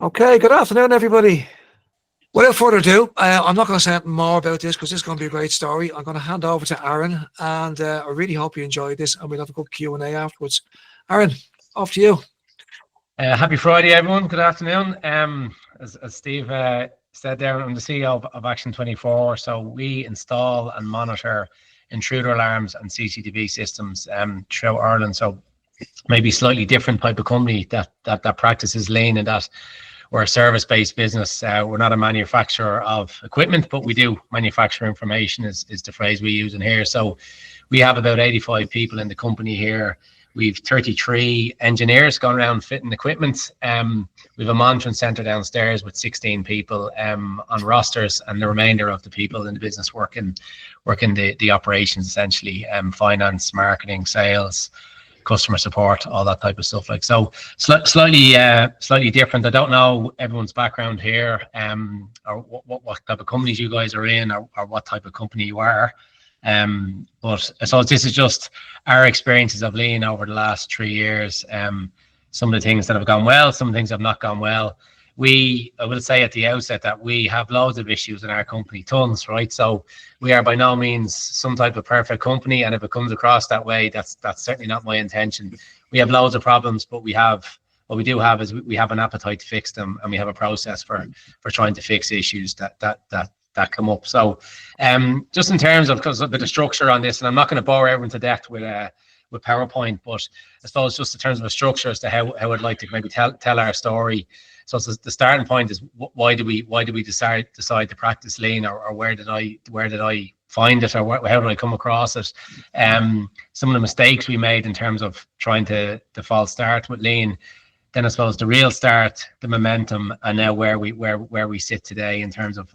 Okay, good afternoon, everybody. Without further ado, I'm not going to say anything more about this because this is going to be a great story. I'm going to hand over to Aaron, and I really hope you enjoyed this, and we'll have a good Q&A afterwards. Aaron, off to you. Happy Friday, everyone. Good afternoon. As Steve said there, I'm the CEO of Action24. So we install and monitor intruder alarms and CCTV systems throughout Ireland. So maybe slightly different type of company that practices lean, and that we're a service-based business. We're not a manufacturer of equipment, but we do manufacture information is the phrase we use in here. So we have about 85 people in the company here. We've 33 engineers going around fitting equipment. We have a monitoring centre downstairs with 16 people on rosters, and the remainder of the people in the business working the operations, essentially, finance, marketing, sales, customer support, all that type of stuff. Like, so slightly different. I don't know everyone's background here, or what type of companies you guys are in, or what type of company you are. But so this is just our experiences of lean over the last 3 years. Some of the things that have gone well, some things have not gone well. I will say at the outset that we have loads of issues in our company, tons, right? So we are by no means some type of perfect company, and if it comes across that way, that's certainly not my intention. We have loads of problems, but what we do have is we have an appetite to fix them, and we have a process for trying to fix issues that come up. So just in terms of, because a bit of structure on this, and I'm not going to bore everyone to death with PowerPoint, but I suppose just in terms of a structure as to how I'd like to maybe tell our story. So the starting point is, why do we decide to practice lean, or where did I find it, or how did I come across it? Some of the mistakes we made in terms of trying to false start with lean. Then I suppose the real start, the momentum, and now where we sit today in terms of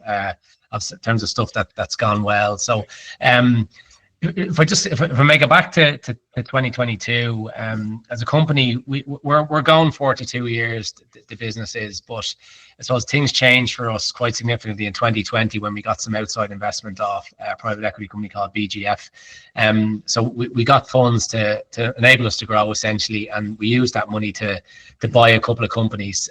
stuff that's gone well. So if I make it back to 2022, as a company, we're going 42 years, the business is, but I suppose things changed for us quite significantly in 2020 when we got some outside investment off a private equity company called BGF. So we got funds to enable us to grow, essentially, and we used that money to buy a couple of companies.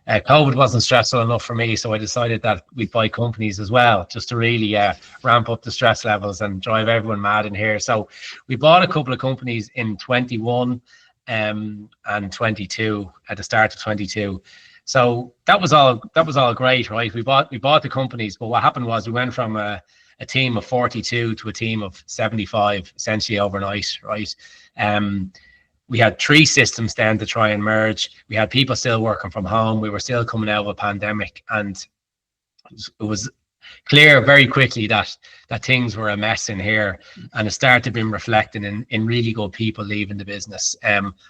COVID wasn't stressful enough for me, so I decided that we'd buy companies as well, just to really ramp up the stress levels and drive everyone mad in here. So we bought a couple of companies in 21 and 22, at the start of 22. So that was all great, right? We bought the companies, but what happened was we went from a team of 42 to a team of 75, essentially overnight, right? We had 3 systems then to try and merge. We had people still working from home. We were still coming out of a pandemic, and it was clear very quickly that things were a mess in here, and it started being reflected in really good people leaving the business.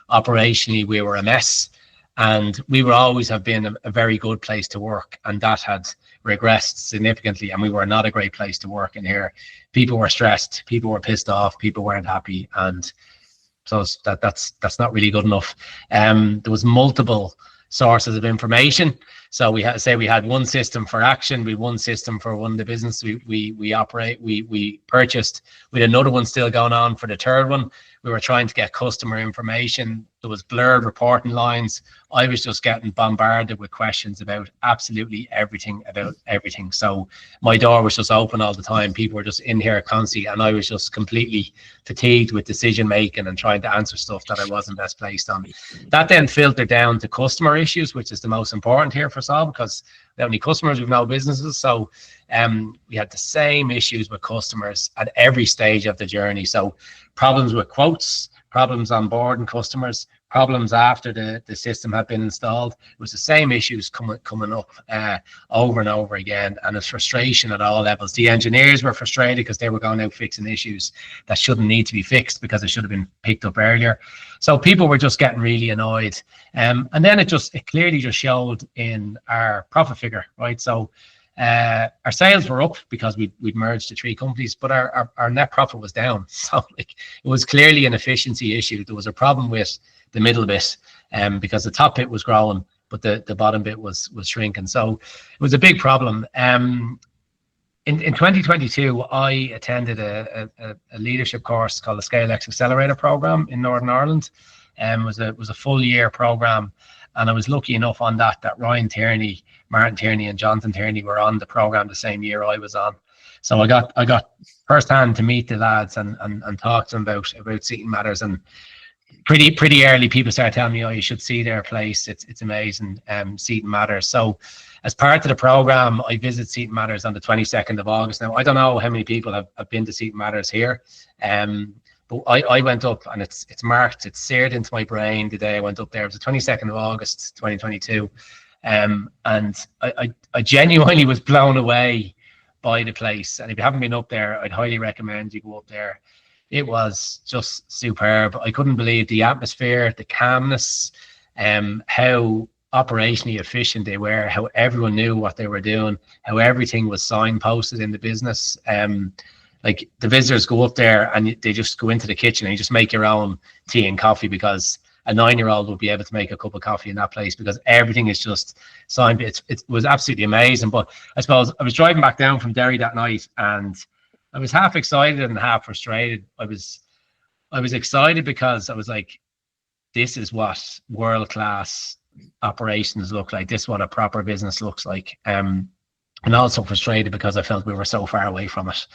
Operationally, we were a mess, and we would always have been a very good place to work, and that had regressed significantly, and we were not a great place to work in here. People were stressed, people were pissed off, people weren't happy, and so that's not really good enough. There was multiple sources of information. So we had one system for Action, we had one system for one of the business we purchased. We had another one still going on for the third one. We were trying to get customer information. There was blurred reporting lines. I was just getting bombarded with questions about absolutely everything So my door was just open all the time. People were just in here constantly, and I was just completely fatigued with decision making and trying to answer stuff that I wasn't best placed on. That then filtered down to customer issues, which is the most important here for Saul, because without any customers, we've no businesses. So we had the same issues with customers at every stage of the journey. So problems with quotes, problems on board and customers, problems after the system had been installed. It was the same issues coming up over and over again, and it's frustration at all levels. The engineers were frustrated because they were going out fixing issues that shouldn't need to be fixed because it should have been picked up earlier. So people were just getting really annoyed, and then it clearly just showed in our profit figure, right? So our sales were up because we'd merged the 3 companies, but our net profit was down. So it was clearly an efficiency issue. There was a problem with the middle bit, because the top bit was growing, but the bottom bit was shrinking. So it was a big problem. In 2022, I attended a leadership course called the ScaleX Accelerator Program in Northern Ireland. It was a full year program, And I was lucky enough on that Ryan Tierney, Martin Tierney, and Jonathan Tierney were on the program the same year I was on. So I got firsthand to meet the lads and talk to them about Seating Matters. And pretty early, people started telling me, "Oh, you should see their place. It's amazing." Seating Matters. So as part of the program, I visit Seating Matters on the 22nd of August. Now I don't know how many people have been to Seating Matters here. But I went up, and it's marked, it's seared into my brain the day I went up there. It was the 22nd of August, 2022. And I genuinely was blown away by the place. And if you haven't been up there, I'd highly recommend you go up there. It was just superb. I couldn't believe the atmosphere, the calmness, how operationally efficient they were, how everyone knew what they were doing, how everything was signposted in the business. Like the visitors go up there and they just go into the kitchen and you just make your own tea and coffee, because a 9-year-old will be able to make a cup of coffee in that place, because everything is just signed. It was absolutely amazing. But I suppose I was driving back down from Derry that night, and I was half excited and half frustrated. I was excited because I was like, this is what world-class operations look like. This is what a proper business looks like. And also frustrated because I felt we were so far away from it.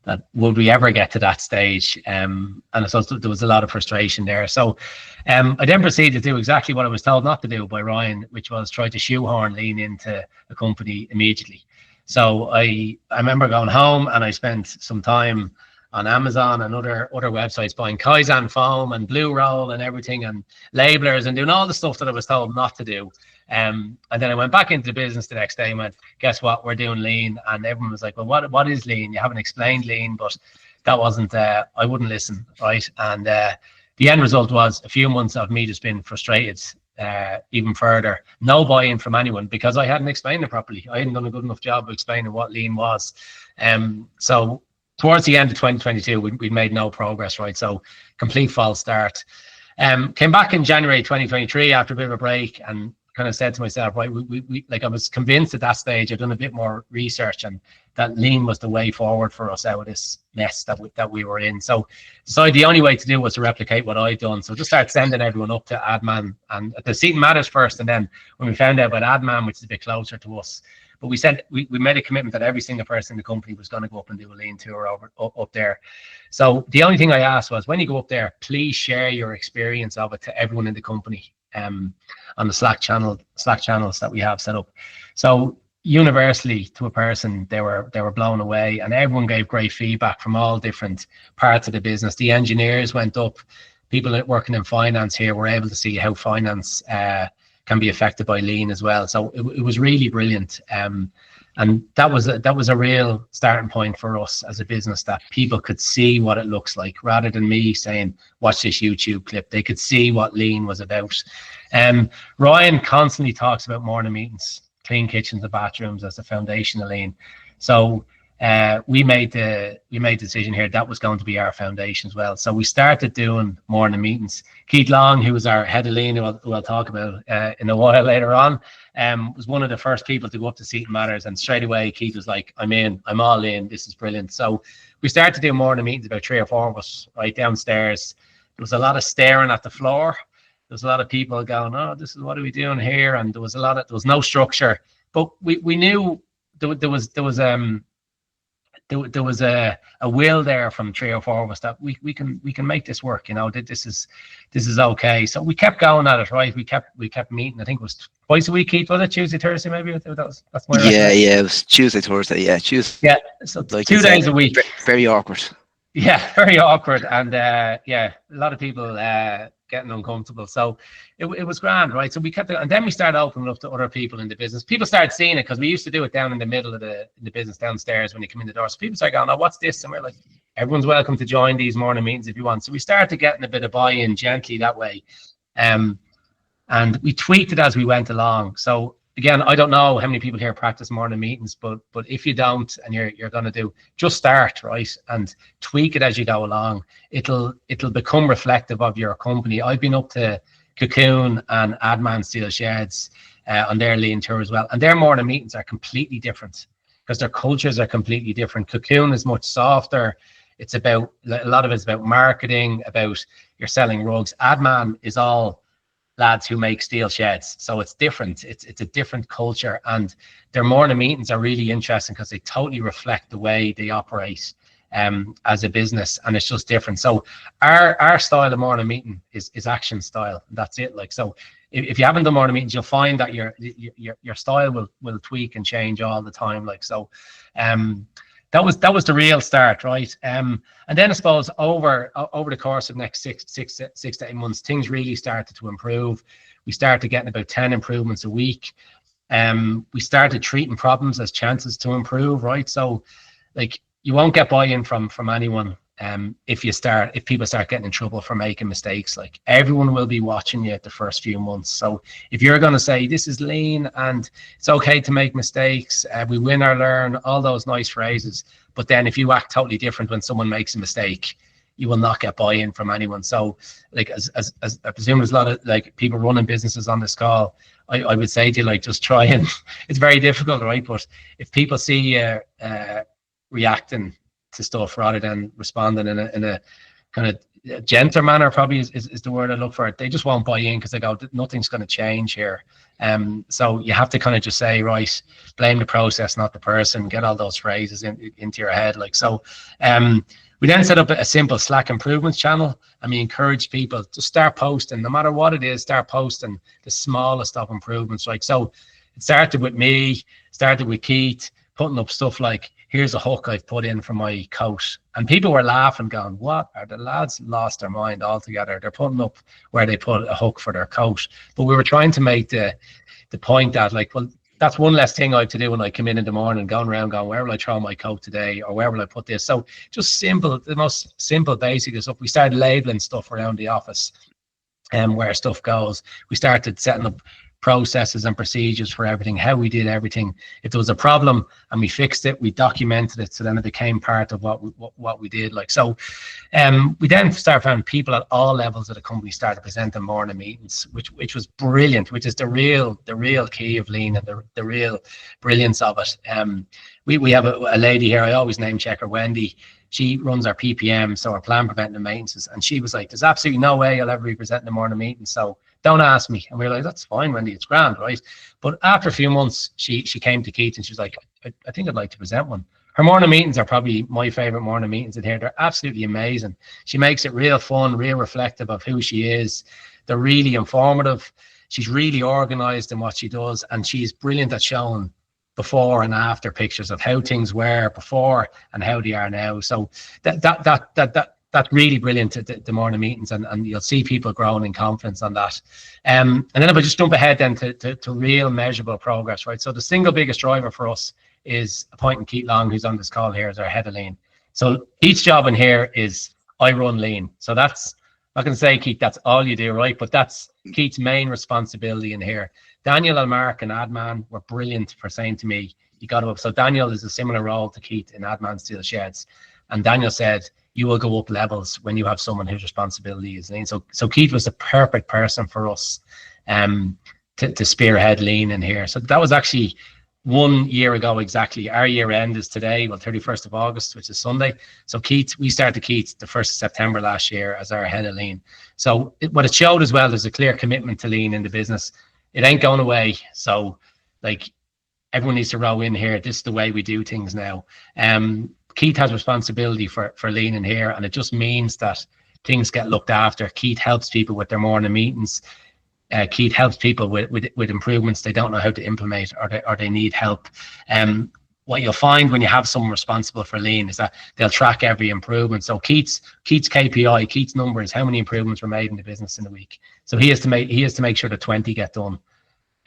That would we ever get to that stage? And so there was a lot of frustration there. So I then proceeded to do exactly what I was told not to do by Ryan, which was try to shoehorn lean into the company immediately. So I remember going home and I spent some time on Amazon and other websites buying Kaizen foam and blue roll and everything, and labelers, and doing all the stuff that I was told not to do. And then I went back into the business the next day and went, guess what, we're doing lean. And everyone was like, well, what is lean? You haven't explained lean. But that wasn't, I wouldn't listen, right? And the end result was a few months of me just being frustrated even further. No buy-in from anyone, because I hadn't explained it properly. I hadn't done a good enough job of explaining what lean was. So towards the end of 2022, we made no progress, right? So complete false start. Came back in January 2023 after a bit of a break, and kind of said to myself, right, we like, I was convinced at that stage, I'd done a bit more research, and that lean was the way forward for us out of this mess that we were in. So decided the only way to do was to replicate what I'd done. So just start sending everyone up to Adman and the Seating Matters first, and then when we found out about Adman, which is a bit closer to us, but we made a commitment that every single person in the company was going to go up and do a lean tour up there. So the only thing I asked was, when you go up there, please share your experience of it to everyone in the company. On the Slack channels that we have set up. So universally, to a person, they were blown away, and everyone gave great feedback from all different parts of the business. The engineers went up. People working in finance here were able to see how finance can be affected by lean as well. So it was really brilliant. And that was a real starting point for us as a business, that people could see what it looks like, rather than me saying, watch this YouTube clip. They could see what lean was about. Ryan constantly talks about morning meetings, clean kitchens and bathrooms as the foundation of lean. So we made the decision here that was going to be our foundation as well. So we started doing morning meetings. Keith Long, who was our head of lean, who I'll talk about in a while later on, was one of the first people to go up to Seating Matters, and straight away Keith was like, I'm all in, this is brilliant. So we started doing morning meetings, about 3 or 4 of us, right downstairs. There was a lot of staring at the floor. There was a lot of people going, oh, this is, what are we doing here? And there was no structure, but we knew there was a will there from 3 or 4 of us that we can make this work. You know, this is okay. So we kept going at it, right? We kept meeting. I think it was twice a week, Keith, was it? Tuesday, Thursday, maybe? That's my yeah, it was Tuesday, Thursday, yeah, Tuesday. Yeah, so like 2 days a week. Very awkward. Yeah, very awkward, and yeah, a lot of people getting uncomfortable. So it was grand, right? So we kept it, and then we started opening up to other people in the business. People started seeing it, because we used to do it down in the middle of the business downstairs when you come in the door. So people started going, oh, what's this? And we're like, everyone's welcome to join these morning meetings if you want. So we started getting a bit of buy-in gently that way, and we tweaked it as we went along. So again, I don't know how many people here practice morning meetings, but if you don't, and you're going to do, just start, right, and tweak it as you go along. It'll become reflective of your company. I've been up to Cocoon and Adman Steel Sheds on their lean tour as well, and their morning meetings are completely different, because their cultures are completely different. Cocoon is much softer. It's about, a lot of it's about marketing, about you're selling rugs. Adman is all lads who make steel sheds. So it's different. It's a different culture, and their morning meetings are really interesting because they totally reflect the way they operate as a business, and it's just different. So our style of morning meeting is action style. That's it. Like, so if you haven't done morning meetings, you'll find that your style will tweak and change all the time. Like, so that was the real start, right? And then I suppose over the course of the next six to 8 months, things really started to improve. We started getting about 10 improvements a week. We started treating problems as chances to improve, right? So, like, you won't get buy-in from anyone if people start getting in trouble for making mistakes. Like, everyone will be watching you the first few months. So if you're going to say this is lean and it's okay to make mistakes, we win or learn, all those nice phrases, but then if you act totally different when someone makes a mistake, you will not get buy-in from anyone. So, like, as I presume there's a lot of like people running businesses on this call, I would say to you, like, just try and it's very difficult, right? But if people see you reacting to stuff rather than responding in a kind of gentler manner, probably is the word I look for. They just won't buy in because they go, nothing's going to change here. So you have to kind of just say, right, blame the process, not the person. Get all those phrases into your head. Like, so we then set up a simple Slack improvements channel, and we encourage people to start posting, no matter what it is, start posting the smallest of improvements. Like, so it started with me, started with Keith, putting up stuff like, here's a hook I've put in for my coat. And people were laughing, going, what? Are the lads lost their mind altogether? They're putting up where they put a hook for their coat. But we were trying to make the point that, like, well, that's one less thing I have to do when I come in the morning, going around going, where will I throw my coat today? Or where will I put this? So just simple, the most simple basic stuff. We started labeling stuff around the office and where stuff goes. We started setting up processes and procedures for everything, how we did everything. If there was a problem and we fixed it, we documented it, so then it became part of what we did. Like, so we then started finding people at all levels of the company started presenting morning meetings, which was brilliant, which is the real key of lean and the real brilliance of it. We have a lady here, I always name check her, Wendy. She runs our PPM, so our plan preventive maintenance, and she was like, there's absolutely no way I'll ever be presenting a morning meeting, so don't ask me. And we were like, that's fine, Wendy, it's grand, right? But after a few months, she came to Keith and she was like, I think I'd like to present one. Her morning meetings are probably my favorite morning meetings in here. They're absolutely amazing. She makes it real fun, real reflective of who she is. They're really informative. She's really organized in what she does, and she's brilliant at showing before and after pictures of how things were before and how they are now. So that's really brilliant, the morning meetings, and you'll see people growing in confidence on that. And then if I just jump ahead then to real measurable progress, right? So the single biggest driver for us is appointing Keith Long, who's on this call here, as our head of lean. So Keith's job in here is I run lean. So that's, I'm not going to say, Keith, that's all you do, right? But that's Keith's main responsibility in here. Daniel and Mark and Adman were brilliant for saying to me, you got to up. So Daniel is a similar role to Keith in Adman Steel Sheds. And Daniel said, you will go up levels when you have someone whose responsibility is lean. So Keith was the perfect person for us to spearhead lean in here. So that was actually 1 year ago exactly. Our year end is today, well, 31st of August, which is Sunday. So Keith, we started Keith the 1st of September last year as our head of lean. So what it showed as well, there's a clear commitment to lean in the business. It ain't going away. So, like, everyone needs to row in here. This is the way we do things now. Keith has responsibility for lean in here, and it just means that things get looked after. Keith helps people with their morning meetings. Keith helps people with improvements they don't know how to implement, or they need help. What you'll find when you have someone responsible for lean is that they'll track every improvement. So Keith's KPI, Keith's number is how many improvements were made in the business in a week. So he has to make sure that 20 get done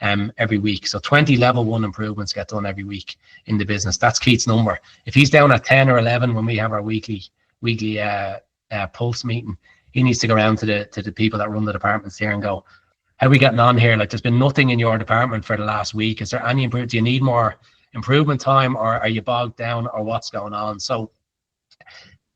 every week. So 20 level 1 improvements get done every week in the business. That's Keith's number. If he's down at 10 or 11 when we have our weekly pulse meeting, he needs to go around to the people that run the departments here and go, how are we getting on here? Like, there's been nothing in your department for the last week. Is there any improvement? Do you need more improvement time, or are you bogged down, or what's going on? So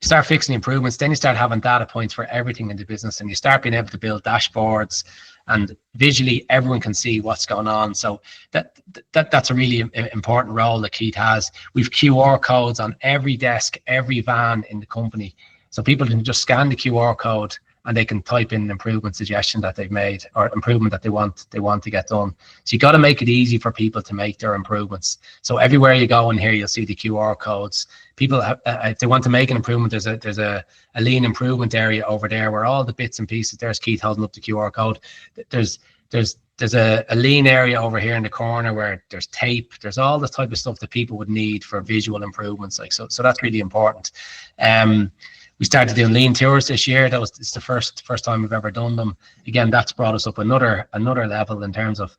start fixing improvements, then you start having data points for everything in the business, and you start being able to build dashboards, and visually everyone can see what's going on. So that's a really important role that Keith has. We've QR codes on every desk, every van in the company, so people can just scan the QR code and they can type in an improvement suggestion that they've made or improvement that they want to get done. So you got to make it easy for people to make their improvements. So everywhere you go in here, you'll see the QR codes. People have, if they want to make an improvement, there's a lean improvement area over there where all the bits and pieces. There's Keith holding up the QR code. There's a lean area over here in the corner where there's tape. There's all the type of stuff that people would need for visual improvements. Like so that's really important. We started doing lean tours this year. It's the first time we've ever done them. Again, that's brought us up another level in terms of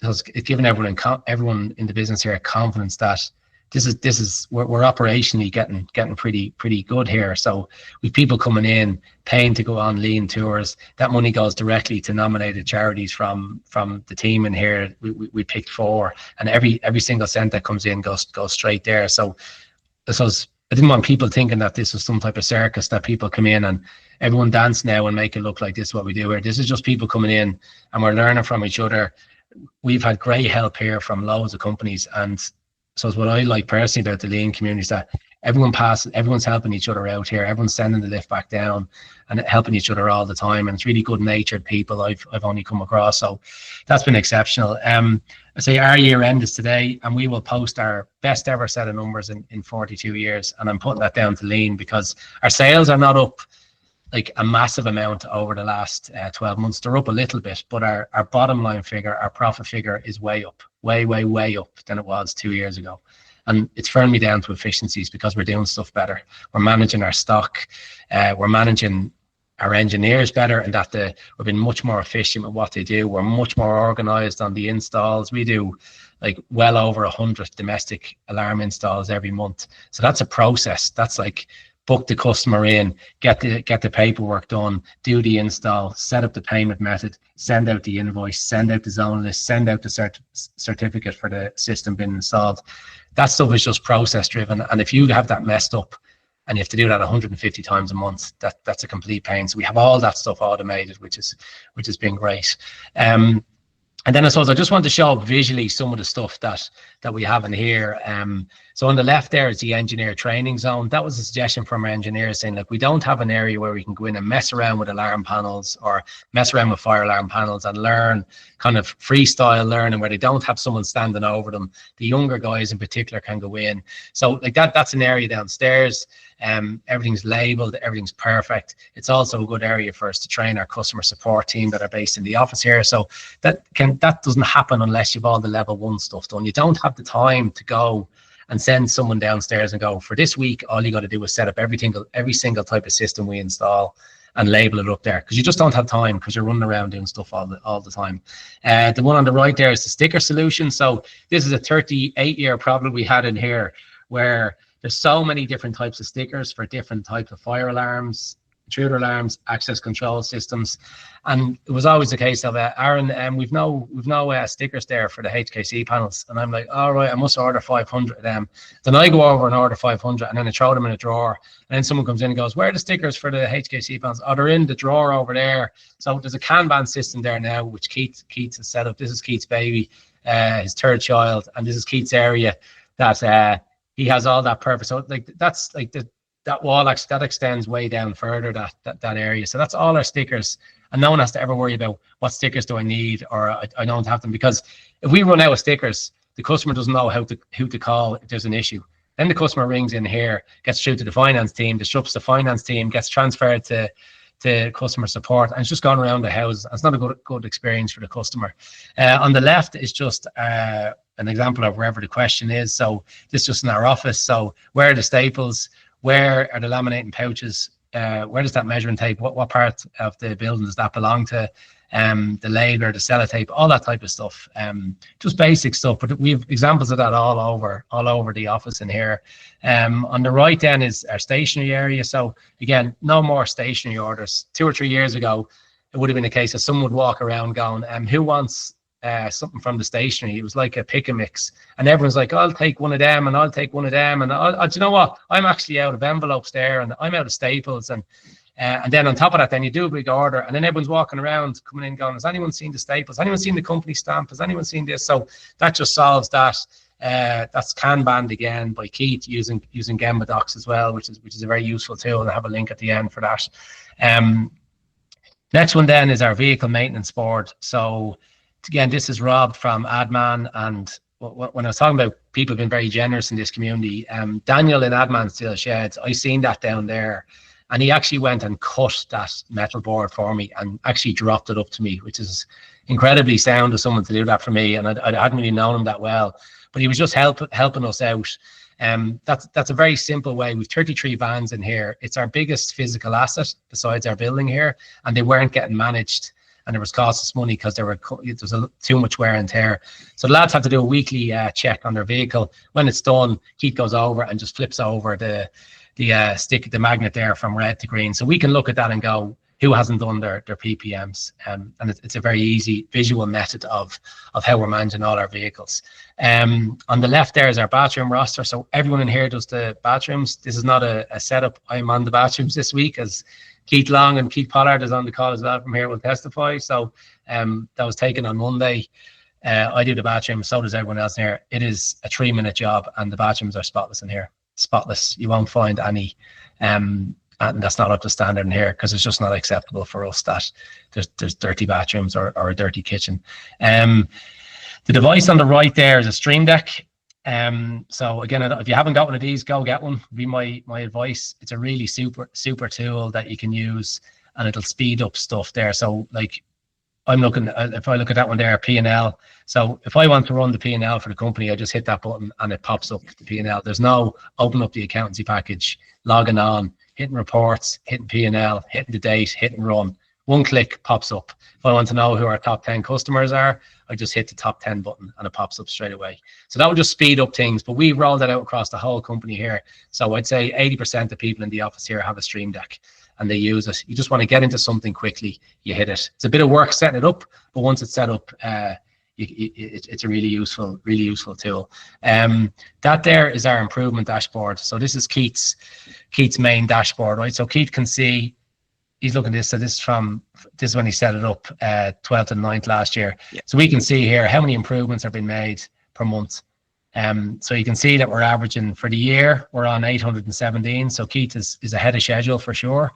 it's given everyone in the business here confidence that this is we're operationally getting pretty good here. So with people coming in paying to go on lean tours, that money goes directly to nominated charities from the team in here. We picked 4, and every single cent that comes in goes straight there. So I didn't want people thinking that this was some type of circus, that people come in and everyone dance now and make it look like this is what we do here. This is just people coming in and we're learning from each other. We've had great help here from loads of companies, and so it's what I like personally about the lean community is that everyone's helping each other out here. Everyone's sending the lift back down and helping each other all the time. And it's really good natured people I've only come across. So that's been exceptional. I say our year end is today, and we will post our best ever set of numbers in 42 years. And I'm putting that down to lean because our sales are not up like a massive amount over the last 12 months. They're up a little bit, but our bottom line figure, our profit figure is way up, way up than it was 2 years ago. And it's firmly down to efficiencies because we're doing stuff better. We're managing our stock. We're managing our engineers better, and that we're being much more efficient with what they do. We're much more organized on the installs. We do like well over 100 domestic alarm installs every month. So that's a process. That's like book the customer in, get the paperwork done, do the install, set up the payment method, send out the invoice, send out the zone list, send out the certificate for the system being installed. That stuff is just process driven, and if you have that messed up and you have to do that 150 times a month, that's a complete pain. So we have all that stuff automated, which has been great. And then I suppose I just want to show up visually some of the stuff that we have in here. So on the left there is the engineer training zone. That was a suggestion from our engineers saying, look, we don't have an area where we can go in and mess around with alarm panels or mess around with fire alarm panels and learn kind of freestyle learning where they don't have someone standing over them. The younger guys in particular can go in. So like that's an area downstairs. Everything's labeled, everything's perfect. It's also a good area for us to train our customer support team that are based in the office here. So that doesn't happen unless you've all the level 1 stuff done. You don't have the time to go and send someone downstairs and go, for this week, all you got to do is set up every single type of system we install and label it up there, because you just don't have time because you're running around doing stuff all the time. The one on the right there is the sticker solution. So this is a 38-year problem we had in here where there's so many different types of stickers for different types of fire alarms, intruder alarms, access control systems, and it was always the case of Aaron, we've no stickers there for the HKC panels, and I'm like, all right, I must order 500 of them. Then I go over and order 500, and then I throw them in a drawer, and then someone comes in and goes, where are the stickers for the HKC panels? Oh, they're in the drawer over there. So there's a Kanban system there now, which Keith has set up. This is Keith's baby, his 3rd child, and this is Keith's area that he has all that perfect. So like that's like that wall that extends way down further, that area. So that's all our stickers, and no one has to ever worry about what stickers do I need or I don't have them, because if we run out of stickers, the customer doesn't know who to call if there's an issue. Then the customer rings in here, gets through to the finance team, disrupts the finance team, gets transferred to customer support, and it's just gone around the house. It's not a good experience for the customer. On the left is just an example of wherever the question is. So this is just in our office. So where are the staples? Where are the laminating pouches? Where does that measuring tape? What part of the building does that belong to? The label, the sellotape, all that type of stuff. Just basic stuff, but we have examples of that all over the office in here. On the right then is our stationery area. So again, no more stationery orders. 2 or 3 years ago, it would have been a case that someone would walk around going, who wants something from the stationery? It was like a pick and mix, and everyone's like, I'll take one of them, and I'll take one of them, and do you know what? I'm actually out of envelopes there, and I'm out of staples, and then on top of that, then you do a big order, and then everyone's walking around, coming in, going, has anyone seen the staples? Has anyone seen the company stamp? Has anyone seen this? So that just solves that. That's Kanban again by Keith using Gemba Docs as well, which is a very useful tool, and I have a link at the end for that. Next one then is our vehicle maintenance board. So again, this is Rob from Adman, and when I was talking about people being very generous in this community, Daniel in Adman Steel Sheds, I seen that down there, and he actually went and cut that metal board for me and actually dropped it up to me, which is incredibly sound of someone to do that for me. And I hadn't really known him that well, but he was just helping us out. That's a very simple way. We've 33 vans in here. It's our biggest physical asset besides our building here, and they weren't getting managed, and it was cost us money because there was too much wear and tear. So the lads have to do a weekly check on their vehicle. When it's done, Keith goes over and just flips over the magnet there from red to green. So we can look at that and go, who hasn't done their PPMs? And it's a very easy visual method of how we're managing all our vehicles. On the left there is our bathroom roster. So everyone in here does the bathrooms. This is not a setup. I'm on the bathrooms this week, as Keith Long and Keith Pollard is on the call as well from here, will testify. So that was taken on Monday. I do the bathroom, so does everyone else in here. It is a 3-minute job, and the bathrooms are spotless in here. Spotless. You won't find any, and that's not up to standard in here, because it's just not acceptable for us that there's dirty bathrooms or a dirty kitchen. The device on the right there is a Stream Deck. So again, if you haven't got one of these, go get one, would be my advice. It's a really super tool that you can use, and it'll speed up stuff there. So like, I'm looking at, if I look at that one there, P&L. So if I want to run the P&L for the company, I just hit that button and it pops up the P&L. There's no open up the accountancy package, logging on, hitting reports, hitting P&L, hitting the date, hitting run. One click pops up. If I want to know who our top 10 customers are, I just hit the top 10 button and it pops up straight away. So that would just speed up things, but we rolled that out across the whole company here. So I'd say 80% of people in the office here have a Stream Deck and they use it. You just want to get into something quickly, you hit it. It's a bit of work setting it up, but once it's set up, it's a really useful tool. That there is our improvement dashboard. So this is Keith's main dashboard, right? So Keith can see, he's looking at this. So this is when he set it up, 12th and 9th last year. Yeah. So we can see here how many improvements have been made per month. So you can see that we're averaging for the year, we're on 817. So Keith is ahead of schedule for sure.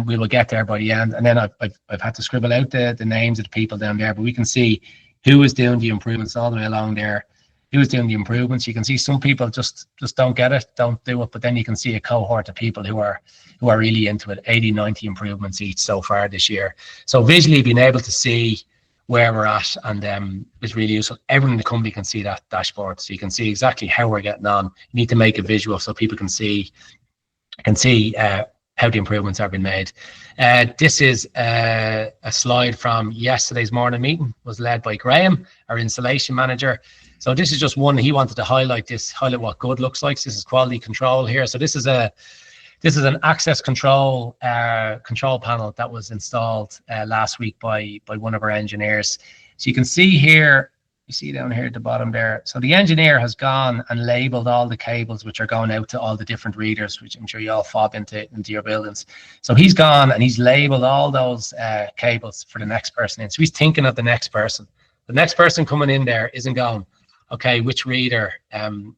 We will get there by the end. And then I've had to scribble out the names of the people down there, but we can see who is doing the improvements all the way along there. Who is doing the improvements? You can see some people just don't get it, don't do it, but then you can see a cohort of people who are really into it. 80, 90 improvements each so far this year. So visually being able to see where we're at, and is really useful. Everyone in the company can see that dashboard, so you can see exactly how we're getting on. You need to make it visual so people can see how the improvements have been made. This is a slide from yesterday's morning meeting, was led by Graham, our installation manager. So this is just one, he wanted to highlight what good looks like. This is quality control here. So this is an access control panel that was installed last week by one of our engineers. So you can see here, you see down here at the bottom there. So the engineer has gone and labeled all the cables which are going out to all the different readers, which I'm sure you all fob into your buildings. So he's gone and he's labeled all those cables for the next person in. So he's thinking of the next person. The next person coming in there isn't going, okay, which reader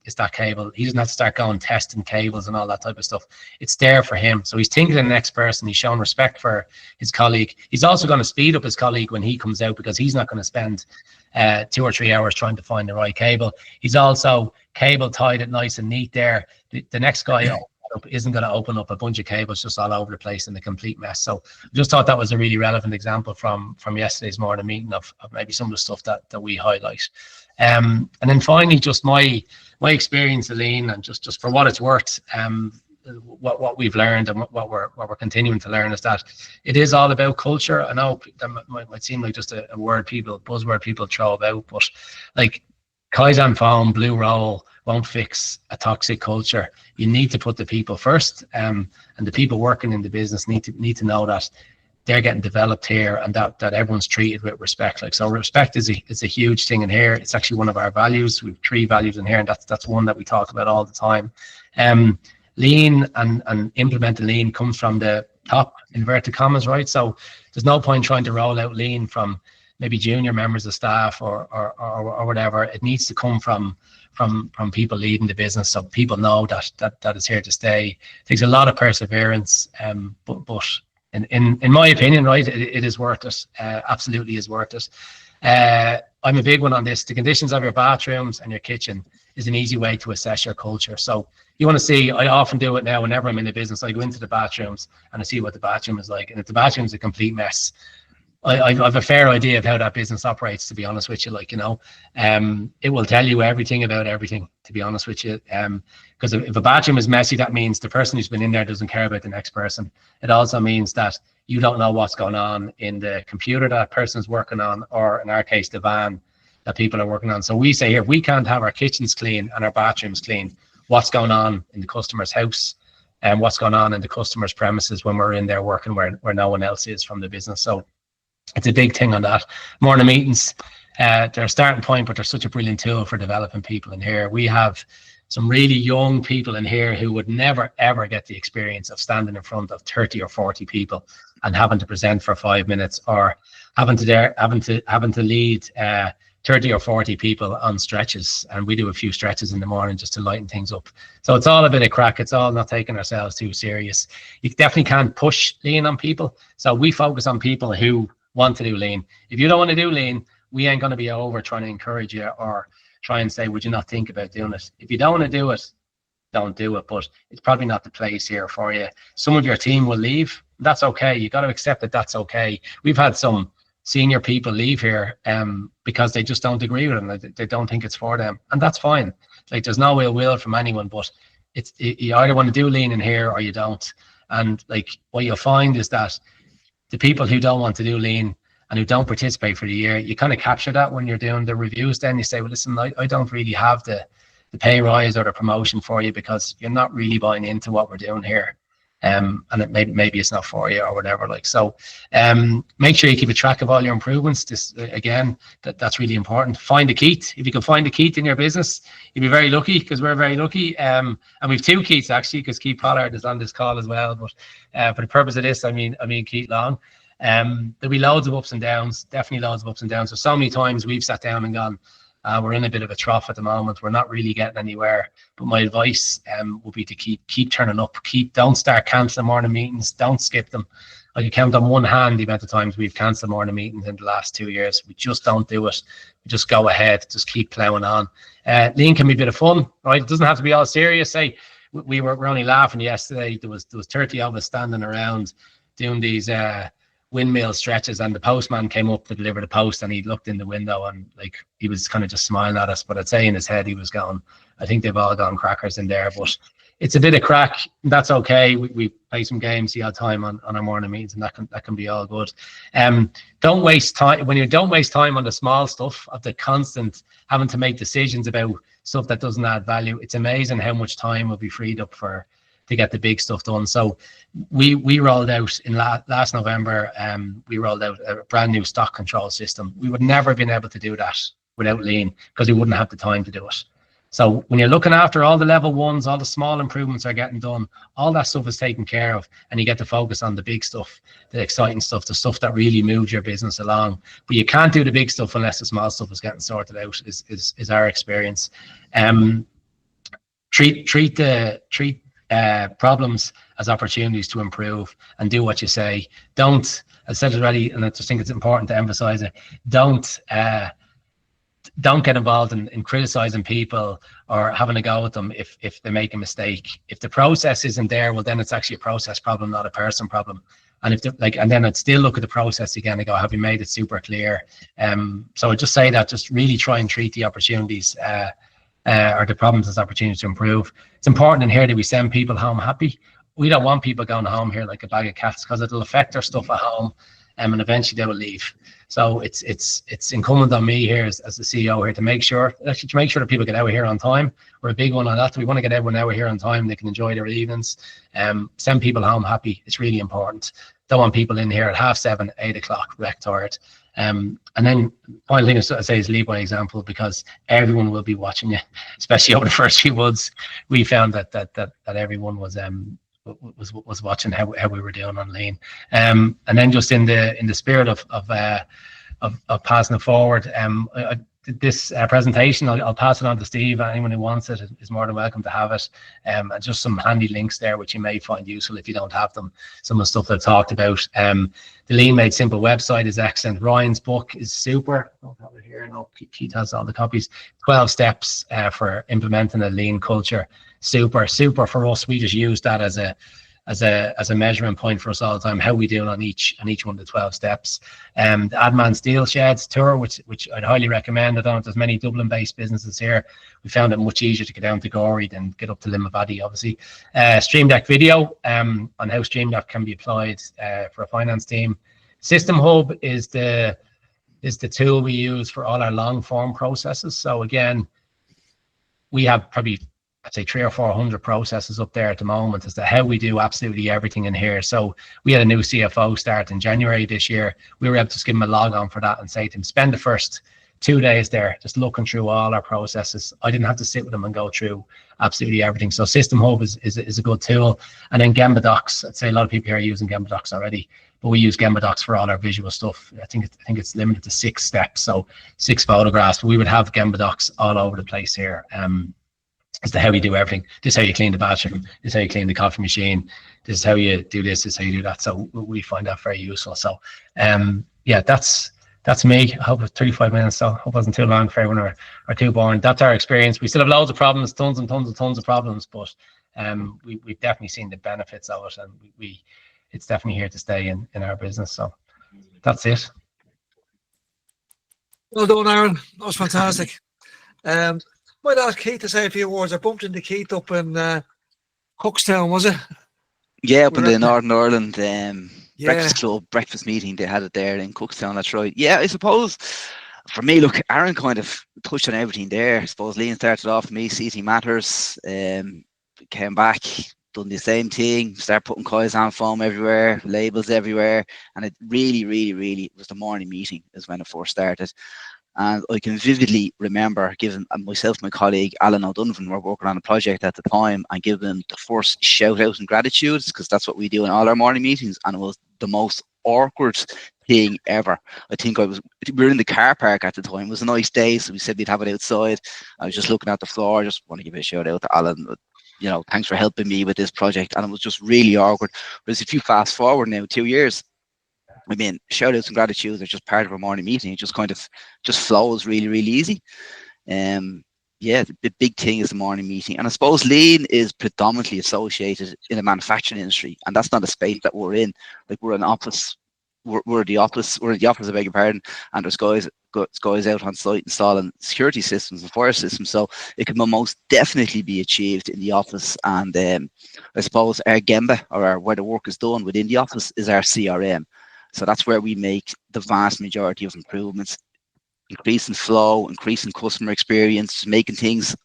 is that cable? He doesn't have to start going testing cables and all that type of stuff. It's there for him. So he's thinking of the next person. He's showing respect for his colleague. He's also going to speed up his colleague when he comes out, because he's not going to spend 2 or 3 hours trying to find the right cable. He's also cable tied it nice and neat there. The next guy isn't going to open up a bunch of cables just all over the place in a complete mess. So I just thought that was a really relevant example from yesterday's morning meeting of maybe some of the stuff that we highlight. And then finally, just my experience of lean, and just for what it's worth, what we've learned and what we're continuing to learn is that it is all about culture. I know that might seem like just a buzzword people throw about, but like Kaizen foam, blue roll won't fix a toxic culture. You need to put the people first, and the people working in the business need to know that they're getting developed here, and that everyone's treated with respect. Like, so respect is a huge thing in here. It's actually one of our values. We've 3 values in here, and that's one that we talk about all the time. Lean and implementing lean comes from the top, inverted commas, right? So there's no point trying to roll out lean from maybe junior members of staff or whatever. It needs to come from people leading the business, so people know that is here to stay. It takes a lot of perseverance, but in my opinion, right, it is worth it. Absolutely is worth it. I'm a big one on this. The conditions of your bathrooms and your kitchen is an easy way to assess your culture. So you want to see, I often do it now whenever I'm in the business. I go into the bathrooms and I see what the bathroom is like. And if the bathroom is a complete mess, I've a fair idea of how that business operates, to be honest with you. Like, you know, it will tell you everything about everything, to be honest with you. Because if a bathroom is messy, that means the person who's been in there doesn't care about the next person. It also means that you don't know what's going on in the computer that person's working on, or in our case, the van that people are working on. So we say here, if we can't have our kitchens clean and our bathrooms clean, what's going on in the customer's house and what's going on in the customer's premises when we're in there working where no one else is from the business. So it's a big thing on that. Morning meetings, they're a starting point, but they're such a brilliant tool for developing people in here. We have some really young people in here who would never, ever get the experience of standing in front of 30 or 40 people and having to present for 5 minutes, or having to lead 30 or 40 people on stretches. And we do a few stretches in the morning just to lighten things up. So it's all a bit of crack. It's all not taking ourselves too serious. You definitely can't push lean on people. So we focus on people who want to do lean. If you don't want to do lean, we ain't going to be over trying to encourage you or try and say, would you not think about doing it? If you don't want to do it, don't do it. But it's probably not the place here for you. Some of your team will leave. That's okay. You got to accept that that's okay. We've had some senior people leave here because they just don't agree with them. They don't think it's for them, and that's fine. Like, there's no ill will from anyone, but you either want to do lean in here or you don't. And like, what you'll find is that the people who don't want to do lean and who don't participate for the year, you kind of capture that when you're doing the reviews. Then you say, well, listen, I don't really have the pay rise or the promotion for you because you're not really buying into what we're doing here. And maybe it's not for you or whatever. Like, so make sure you keep a track of all your improvements. Just again, that's really important. Find a Keith. If you can find a Keith in your business, you'll be very lucky, because we're very lucky. And we've two Keiths actually, because Keith Pollard is on this call as well. But for the purpose of this, I mean Keith Long. There'll be loads of ups and downs, definitely loads of ups and downs. So many times we've sat down and gone, we're in a bit of a trough at the moment. We're not really getting anywhere. But my advice would be to keep turning up. Don't start cancelling morning meetings. Don't skip them. I can count on one hand the amount of times we've cancelled morning meetings in the last 2 years. We just don't do it. We just go ahead. Just keep plowing on. Lean can be a bit of fun, right? It doesn't have to be all serious. Say we're only laughing yesterday. There was 30 of us standing around doing these windmill stretches, and the postman came up to deliver the post, and he looked in the window and like he was kind of just smiling at us, but I'd say in his head he was going, I think they've all gone crackers in there. But it's a bit of crack. That's okay. We play some games the odd time on our morning meetings, and that can be all good. Don't waste time. When you don't waste time on the small stuff of the constant having to make decisions about stuff that doesn't add value, it's amazing how much time will be freed up to get the big stuff done. So we rolled out in last November, we rolled out a brand new stock control system. We would never have been able to do that without lean, because we wouldn't have the time to do it. So when you're looking after all the level ones, all the small improvements are getting done, all that stuff is taken care of, and you get to focus on the big stuff, the exciting stuff, the stuff that really moves your business along. But you can't do the big stuff unless the small stuff is getting sorted out, is our experience. Treat problems as opportunities to improve, and do what you say. Don't, I said it already, and I just think it's important to emphasize it, don't get involved in criticizing people or having a go at them if they make a mistake. If the process isn't there, well, then it's actually a process problem, not a person problem. And and then I'd still look at the process again and go, have you made it super clear? So I just say that, just really try and treat the opportunities or the problems as opportunities to improve. It's important in here that we send people home happy. We don't want people going home here like a bag of cats, because it'll affect their stuff at home, and eventually they will leave. So it's incumbent on me here as the CEO here to make sure that people get out of here on time. We're a big one on that. We want to get everyone out of here on time. They can enjoy their evenings. Send people home happy. It's really important. Don't want people in here at 7:30, 8 o'clock, wrecked tired. And then final thing I say is lead by example, because everyone will be watching you, especially over the first few months. We found that everyone was watching how we were doing on lean. And then just in the spirit of passing it forward, this presentation. I'll pass it on to Steve. Anyone who wants it is more than welcome to have it. And just some handy links there, which you may find useful if you don't have them. Some of the stuff I've talked about. The Lean Made Simple website is excellent. Ryan's book is super. I don't have it here. No, Keith has all the copies. 12 steps for implementing a lean culture. Super for us. We just use that as a measurement point for us all the time, how we do on each one of the 12 steps. The Adman Steel Sheds tour, which I'd highly streamend. I don't know if there's many Dublin-based businesses here. We found it much easier to get down to Gorey than get up to Limavady, obviously. Stream Deck video on how Stream Deck can be applied for a finance team. System Hub is the tool we use for all our long form processes. So again, we have probably, I'd say 300 or 400 processes up there at the moment as to how we do absolutely everything in here. So we had a new CFO start in January this year. We were able to give him a log on for that and say to him, spend the first 2 days there just looking through all our processes. I didn't have to sit with him and go through absolutely everything. So System Hub is a good tool. And then Gemba Docs. I'd say a lot of people here are using Gemba Docs already, but we use Gemba Docs for all our visual stuff. I think it's limited to 6 steps, so 6 photographs. But we would have Gemba Docs all over the place here. As to how you do everything. This is how you clean the bathroom. This is how you clean the coffee machine. This is how you do this. This is how you do that. So we find that very useful. So yeah, that's me. I hope it's 35 minutes. So I hope it wasn't too long for everyone or too boring. That's our experience. We still have loads of problems, tons and tons of problems, but we've definitely seen the benefits of it, and it's definitely here to stay in our business. So that's it. Well done, Aaron. That was fantastic. Might ask Keith to say a few words. I bumped into Keith up in Cookstown, was it? Yeah, up in the Northern Ireland Yeah. breakfast club, breakfast meeting. They had it there in Cookstown. That's right. Yeah, I suppose for me, look, Aaron kind of touched on everything there. I suppose Lean started off for me, CT Matters, came back, done the same thing, started putting Kaizen foam everywhere, labels everywhere. And it really was the morning meeting is when it first started. And I can vividly remember giving myself, my colleague Alan O'Donovan were working on a project at the time, and giving them the first shout out and gratitudes, because that's what we do in all our morning meetings. And it was the most awkward thing ever. I think we were in the car park at the time. It was a nice day, so we said we'd have it outside. I was just looking at the floor. I just want to give a shout out to Alan. You know, thanks for helping me with this project. And it was just really awkward. Whereas if you fast forward now 2 years, I mean, shout outs and gratitudes are just part of our morning meeting. It just kind of flows really easy. Yeah, the big thing is the morning meeting. And I suppose Lean is predominantly associated in the manufacturing industry, and that's not a space that we're in. Like, we're an office, we're the office, I beg your pardon, and there's guys out on site installing security systems and fire systems. So it can most definitely be achieved in the office. And I suppose our Gemba, or where the work is done within the office, is our CRM. So that's where we make the vast majority of improvements, increasing flow, increasing customer experience, making things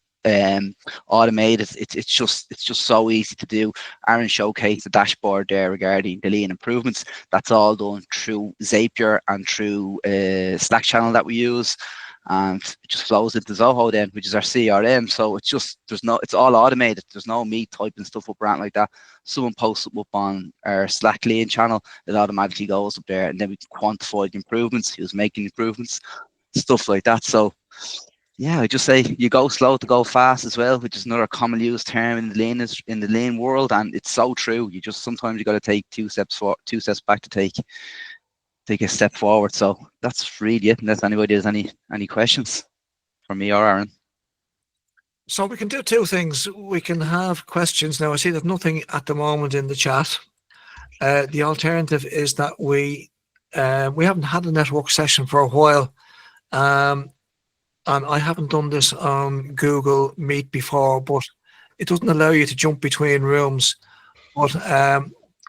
automated. It's just so easy to do. Aaron showcased the dashboard there regarding the lean improvements. That's all done through Zapier and through Slack channel that we use, and it just flows into Zoho then, which is our CRM. So it's just it's all automated. There's no me typing stuff up or anything like that. Someone posts it up on our Slack Lean channel, it automatically goes up there, and then we can quantify the improvements, who's making improvements, stuff like that. So yeah, I just say you go slow to go fast as well, which is another commonly used term in the lean world, and it's so true. You just sometimes you got to take 2 steps back to take a step forward. So that's really it, unless anybody has any questions for me or Aaron. So we can do 2 things. We can have questions now. I see there's nothing at the moment in the chat. The alternative is that we haven't had a network session for a while, and I haven't done this on Google Meet before, but it doesn't allow you to jump between rooms. But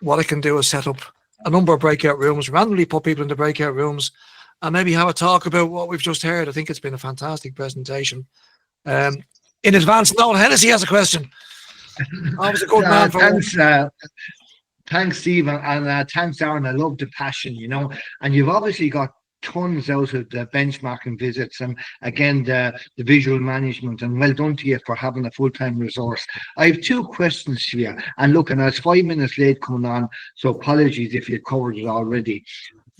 what I can do is set up a number of breakout rooms, randomly put people into breakout rooms, and maybe have a talk about what we've just heard. I think it's been a fantastic presentation. In advance, Noel Hennessy has a question. I was a good man for thanks, Stephen, and thanks, Aaron. I love the passion, and you've obviously got tons out of the benchmarking visits, and again the visual management, and well done to you for having a full-time resource. I have 2 questions to you, and look, and I was 5 minutes late coming on, so apologies if you covered it already.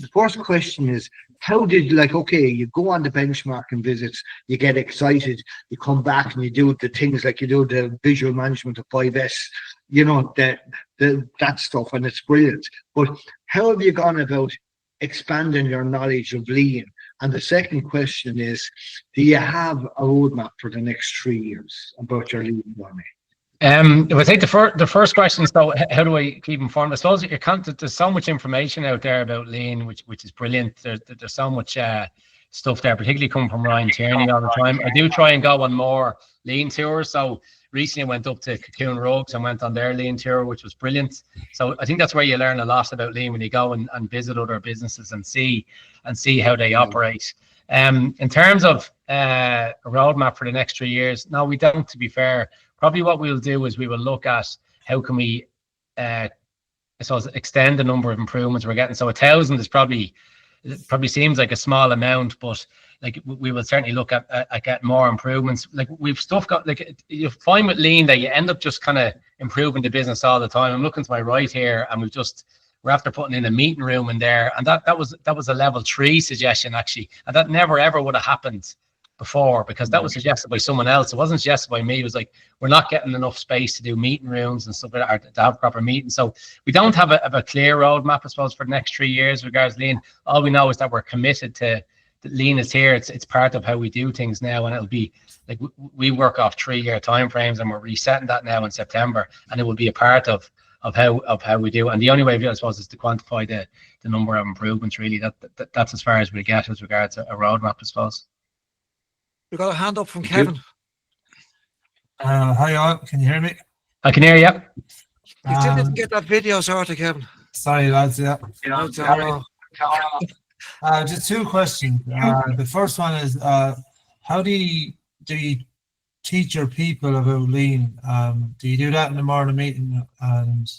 the first question is, how did, like, okay, you go on the benchmarking visits, you get excited, you come back and you do the things like you do the visual management of 5S, you know, that stuff, and it's brilliant. But how have you gone about expanding your knowledge of lean? And the second question is, do you have a roadmap for the next 3 years about your lean journey? If I take the first question, so how do I keep informed? I suppose there's so much information out there about lean, which is brilliant. There's so much stuff there, particularly coming from Ryan Tierney all the time. I do try and go on more lean tours. So recently I went up to Cocoon Rugs and went on their lean tour, which was brilliant. So I think that's where you learn a lot about lean, when you go and visit other businesses and see how they operate. In terms of a roadmap for the next 3 years, no, we don't, to be fair. Probably what we'll do is we will look at how can we, I suppose, extend the number of improvements we're getting. So 1,000 is probably seems like a small amount, but like we will certainly look at getting more improvements. Like we've stuff got, like you find with lean that you end up just kind of improving the business all the time. I'm looking to my right here, and we're after putting in a meeting room in there, and that was a level 3 suggestion actually, and that never ever would have happened before, because that was suggested by someone else. It wasn't suggested by me. It was like, we're not getting enough space to do meeting rooms and stuff like that, or to have proper meetings. So we don't have a clear roadmap, I suppose, for the next 3 years regards lean. All we know is that we're committed to that lean is here. It's part of how we do things now, and it'll be like we work off 3-year timeframes, and we're resetting that now in September, and it will be a part of how we do. And the only way, I suppose, is to quantify the number of improvements. Really, that's as far as we get with regards to a roadmap, I suppose. We've got a hand up from Kevin. Hi all, can you hear me? I can hear you. You still didn't get that video sorted, Kevin. Sorry lads, yeah. Oh, Just 2 questions. The first one is, how do you teach your people about lean? Do you do that in the morning meeting? And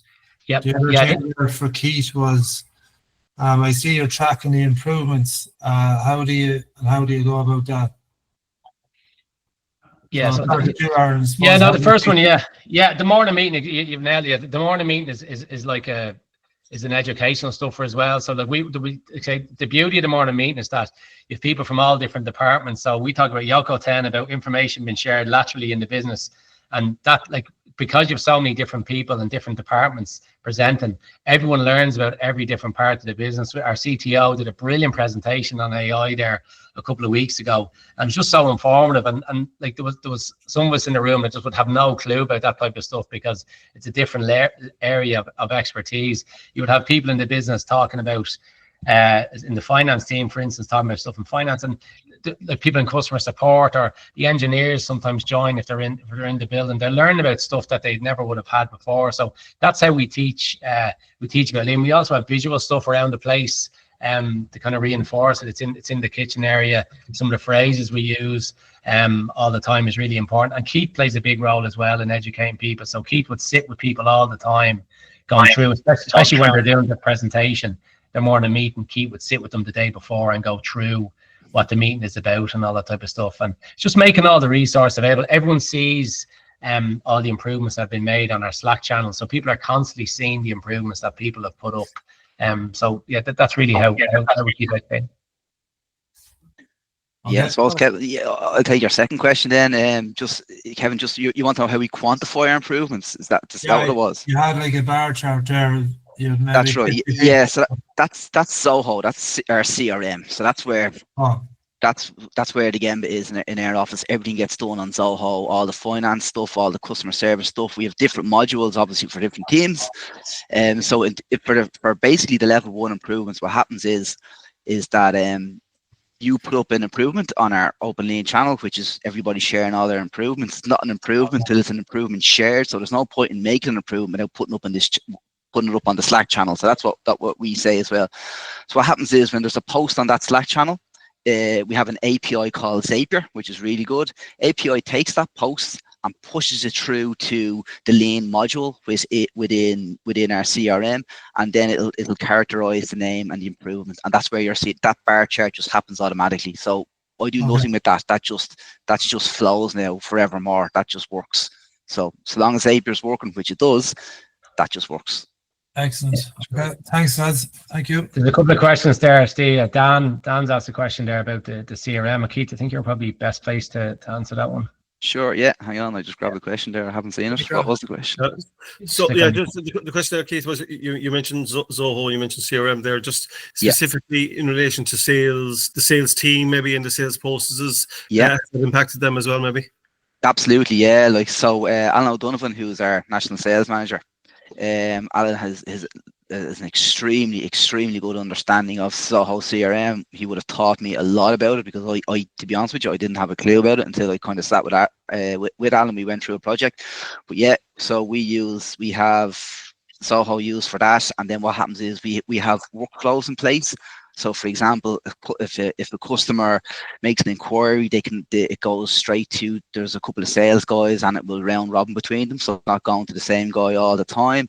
the other thing there for Keith was, I see you're tracking the improvements. How do you go about that? Yeah, so the first one, the morning meeting, you've nailed it. The morning meeting is like is an educational stuffer as well. So like we say, the beauty of the morning meeting is that you have people from all different departments. So we talk about Yoko 10 about information being shared laterally in the business, and that, like, because you have so many different people in different departments presenting, everyone learns about every different part of the business. Our CTO did a brilliant presentation on AI there a couple of weeks ago, and it's just so informative. And like there was some of us in the room that just would have no clue about that type of stuff, because it's a different area of expertise. You would have people in the business talking about, in the finance team, for instance, talking about stuff in finance, and like people in customer support, or the engineers sometimes join if they're in the building. They're learning about stuff that they never would have had before. So that's how we teach. We teach about lean. We also have visual stuff around the place to kind of reinforce it. It's in the kitchen area. Some of the phrases we use all the time is really important. And Keith plays a big role as well in educating people. So Keith would sit with people all the time, going through, especially when they're doing the presentation. They're more in a meeting. Keith would sit with them the day before and go through what the meeting is about and all that type of stuff. And it's just making all the resource available. Everyone sees all the improvements that have been made on our Slack channel. So people are constantly seeing the improvements that people have put up. So yeah, that's really how we keep it going. Yeah, I suppose, Kevin, I'll take your second question then. Kevin, you want to know how we quantify our improvements? Is that what it was? You had like a bar chart there. That's right. Yeah, so that's Zoho. That's our CRM. So that's where that's where the Gemba is in our office. Everything gets done on Zoho. All the finance stuff, all the customer service stuff. We have different modules, obviously, for different teams. So for basically the level 1 improvements, what happens is that you put up an improvement on our open lean channel, which is everybody sharing all their improvements. It's not an improvement till it's an improvement shared. So there's no point in making an improvement without putting it up on the Slack channel. So that's what we say as well. So what happens is, when there's a post on that Slack channel, we have an API called Zapier, which is really good. API takes that post and pushes it through to the lean module within our CRM, and then it'll characterize the name and the improvements, and that's where you're seeing that bar chart just happens automatically. So I do nothing with that. That just flows now forevermore. That just works. So long as Zapier's working, which it does, that just works. Excellent. Okay. Thanks, lads. Thank you. There's a couple of questions there, Steve. Dan's asked a question there about the CRM. Keith, I think you're probably best placed to answer that one. Sure, yeah. Hang on, I just grabbed the question there. I haven't seen it. What was the question? So yeah, just the question there, Keith, was you mentioned Zoho, you mentioned CRM there, just specifically in relation to sales, the sales team, maybe, and the sales processes. That impacted them as well, maybe. Absolutely, yeah. Like, so, Alan O'Donovan, who's our national sales manager, Alan has an extremely good understanding of Zoho CRM. He would have taught me a lot about it, because I to be honest with you, I didn't have a clue about it until I kind of sat with Alan. We went through a project, but yeah, so we have Zoho used for that, and then what happens is we have workflows in place. So, for example, if the customer makes an inquiry, it goes straight to, there's a couple of sales guys, and it will round robin between them, so it's not going to the same guy all the time.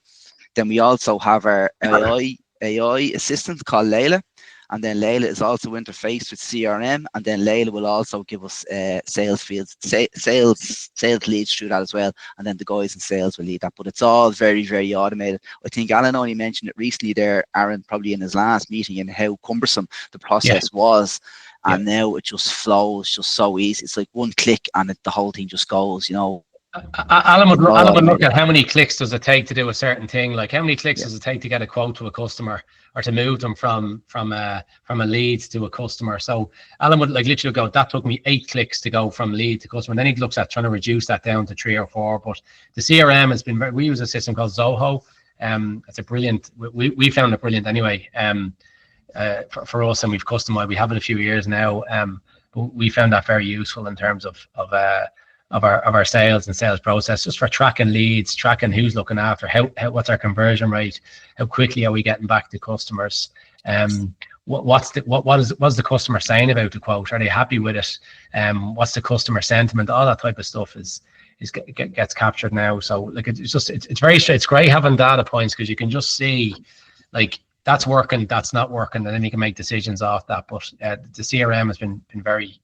Then we also have our AI assistant called Layla, and then Layla is also interfaced with CRM, and then Layla will also give us sales leads through that as well, and then the guys in sales will lead that. But it's all very, very automated. I think Alan only mentioned it recently there, Aaron, probably in his last meeting, and how cumbersome the process was. And now it just flows just so easy. It's like one click and the whole thing just goes, you know. Alan would look at how many clicks does it take to do a certain thing. Like, how many clicks does it take to get a quote to a customer, or to move them from a lead to a customer. So Alan would like literally go, that took me 8 clicks to go from lead to customer. And then he looks at trying to reduce that down to 3 or 4. But the CRM has been we use a system called Zoho. It's a brilliant. We found it brilliant anyway. For us, and we've customized. We have it a few years now. But we found that very useful in terms of our sales and sales process, just for tracking leads, tracking who's looking after, what's our conversion rate, how quickly are we getting back to customers, what's the customer saying about the quote, are they happy with it, what's the customer sentiment, all that type of stuff gets captured now. So like it's great having data points, because you can just see like that's working, that's not working, and then you can make decisions off that. But the CRM has been very,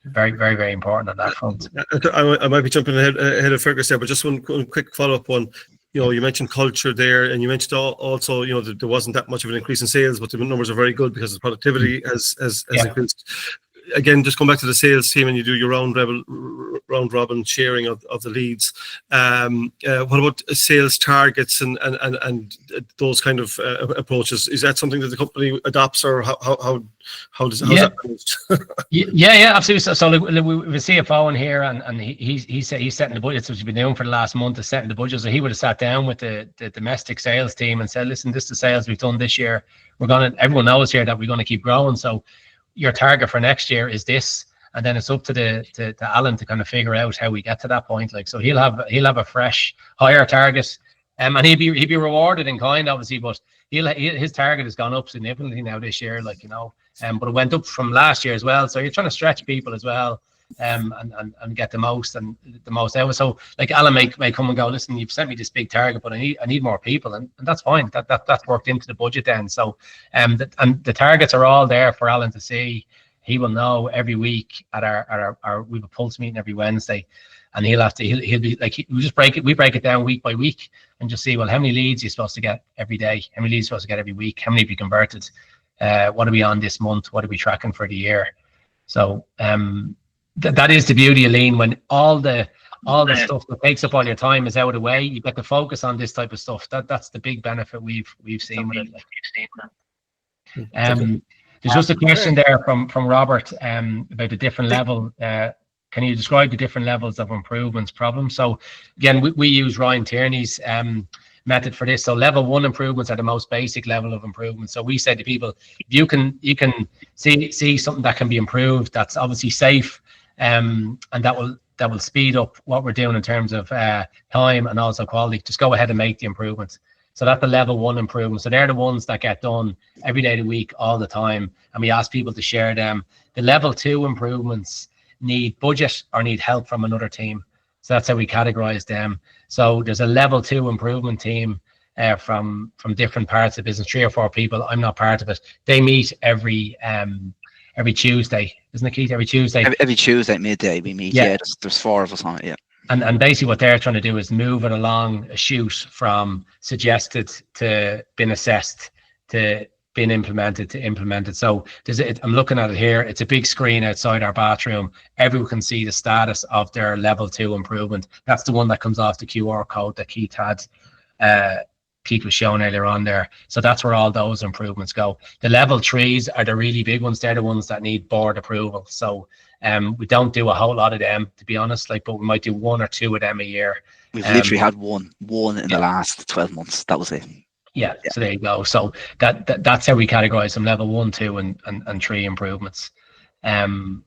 very, very, very important on that front. I might be jumping ahead of Fergus there, but just one quick follow-up one. You know, you mentioned culture there, and you mentioned also, you know, that there wasn't that much of an increase in sales, but the numbers are very good because the productivity has increased. Again, just come back to the sales team, and you do your round robin sharing of the leads. What about sales targets and those kind of approaches? Is that something that the company adopts, or how's that approached? yeah, absolutely. So we have a CFO in here, and he's setting the budgets, which we've been doing for the last month, is setting the budget. So he would have sat down with the domestic sales team and said, listen, this is the sales we've done this year. Everyone knows here that we're going to keep growing. So your target for next year is this, and then it's up to Alan to kind of figure out how we get to that point. Like, so he'll have a fresh higher target, and he'd be rewarded in kind, obviously, but his target has gone up significantly now this year, like, you know, but it went up from last year as well. So you're trying to stretch people as well, and get the most out. So like Alan may come and go, listen, you've sent me this big target, but I need more people, and that's fine. That's worked into the budget then. So and the targets are all there for Alan to see. He will know every week at our we have a pulse meeting every Wednesday, and he'll be like, we break it down week by week and just see, well, how many leads you're supposed to get every day, how many leads you're supposed to get every week, how many have you converted, what are we on this month, what are we tracking for the year. So that is the beauty of lean, when all the stuff that takes up all your time is out of the way. You get to focus on this type of stuff. That's the big benefit we've seen with it. There's just a question there from Robert about the different level. Can you describe the different levels of improvements problems? So again, we use Ryan Tierney's method for this. So level 1 improvements are the most basic level of improvement. So we say to people, if you can see something that can be improved, that's obviously safe, and that will speed up what we're doing in terms of time and also quality, just go ahead and make the improvements. So that's the level 1 improvement. So they're the ones that get done every day of the week, all the time, and we ask people to share them. The level 2 improvements need budget or need help from another team. So that's how we categorize them. So there's a level 2 improvement team from different parts of the business, 3 or 4 people. I'm not part of it. They meet every Tuesday, isn't it, Keith? Every Tuesday. Every Tuesday at midday we meet. Yeah, there's 4 of us on it. Yeah. And basically what they're trying to do is move it along a chute from suggested to been assessed to been implemented to implemented. So I'm looking at it here. It's a big screen outside our bathroom. Everyone can see the status of their level 2 improvement. That's the one that comes off the QR code that Keith was showing earlier on there. So that's where all those improvements go. The level 3s are the really big ones. They're the ones that need board approval. So we don't do a whole lot of them, to be honest, but we might do 1 or 2 of them a year. We've literally had one in the last 12 months. That was it. Yeah, so there you go. So that's how we categorize them: level 1, 2, and 3 improvements. Fergus